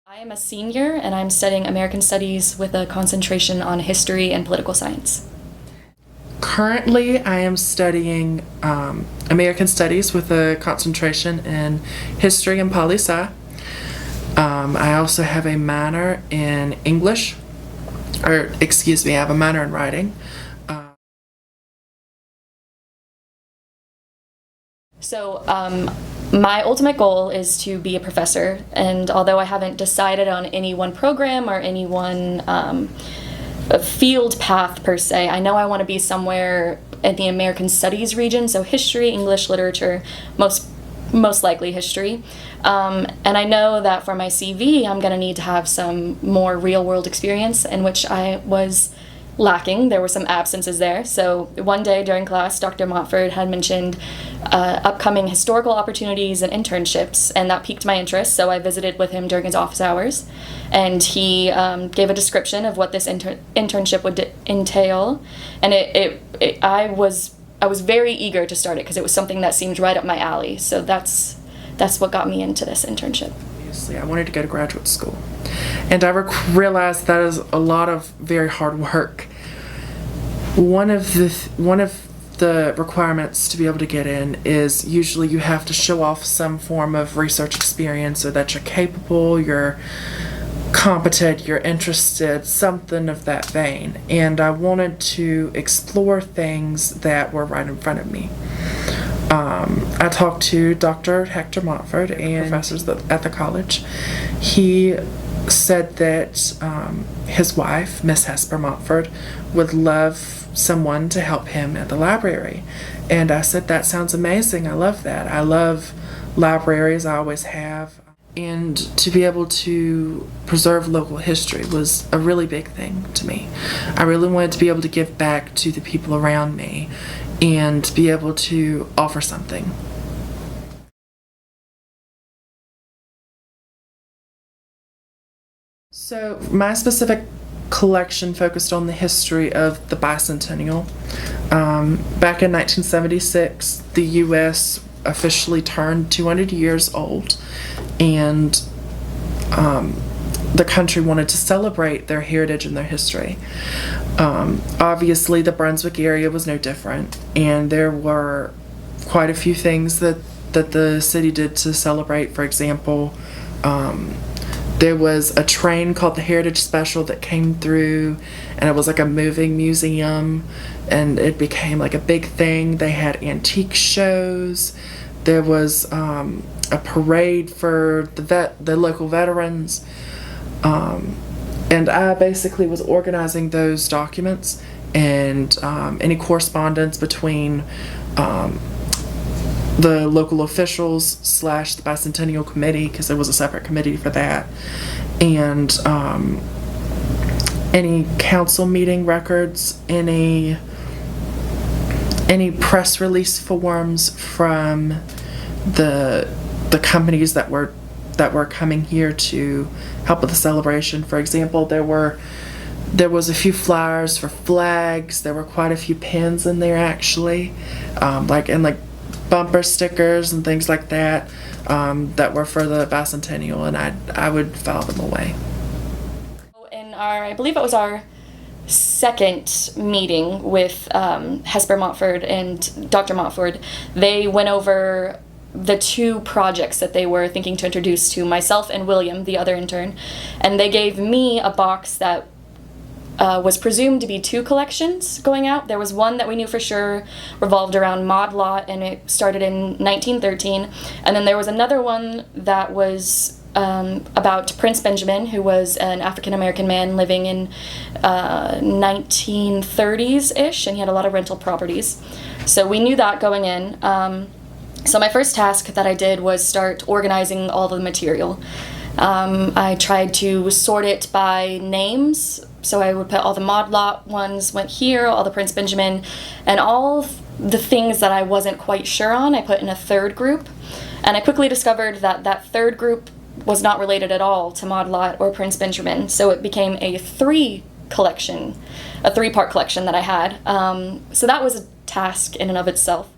I am a senior and I'm studying American Studies with a concentration on history and political science. Currently, I am studying American Studies with a concentration in history and poli-sci. I also have a minor in English, or excuse me, I have a minor in writing. My ultimate goal is to be a professor, and although I haven't decided on any one program or any one field path per se, I know I want to be somewhere in the American Studies region, so history, English, literature, most likely history. And I know that for my CV, I'm going to need to have some more real-world experience, in which I was lacking. There were some absences there. So one day during class, Dr. Montford had mentioned upcoming historical opportunities and internships, and that piqued my interest. So I visited with him during his office hours, and he gave a description of what this internship would entail, and I was very eager to start it because it was something that seemed right up my alley. So that's what got me into this internship. Obviously, I wanted to go to graduate school, and I realized that is a lot of very hard work. One of the requirements to be able to get in is usually you have to show off some form of research experience, or that you're capable, you're competent, you're interested, something of that vein. And I wanted to explore things that were right in front of me. I talked to Dr. Hector Montford and professors at the college. He said that his wife, Miss Hesper Montford, would love someone to help him at the library. And I said, that sounds amazing. I love that. I love libraries. I always have. And to be able to preserve local history was a really big thing to me. I really wanted to be able to give back to the people around me and be able to offer something. So my specific collection focused on the history of the bicentennial. Back in 1976, the U.S. officially turned 200 years old, and the country wanted to celebrate their heritage and their history. Obviously, the Brunswick area was no different, and there were quite a few things that the city did to celebrate. For example, there was a train called the Heritage Special that came through, and it was like a moving museum, and it became like a big thing. They had antique shows. There was a parade for the local veterans, and I basically was organizing those documents and any correspondence between the local officials / the Bicentennial Committee, because there was a separate committee for that, and any council meeting records, any press release forms from the companies that were coming here to help with the celebration. For example, there was a few flyers for flags. There were quite a few pins in there, actually, like bumper stickers and things like that, that were for the bicentennial, and I would file them away. I believe it was our second meeting with Hesper Montford and Dr. Montford, they went over the two projects that they were thinking to introduce to myself and William, the other intern, and they gave me a box that was presumed to be two collections going out. There was one that we knew for sure revolved around Maud Lot, and it started in 1913, and then there was another one that was about Prince Benjamin, who was an African-American man living in 1930s-ish, and he had a lot of rental properties. So we knew that going in. So my first task that I did was start organizing all the material. I tried to sort it by names, so I would put all the Maud Lot ones went here, all the Prince Benjamin, and all the things that I wasn't quite sure on, I put in a third group. And I quickly discovered that that third group was not related at all to Maud Lot or Prince Benjamin, so it became a three-part collection that I had. So that was a task in and of itself.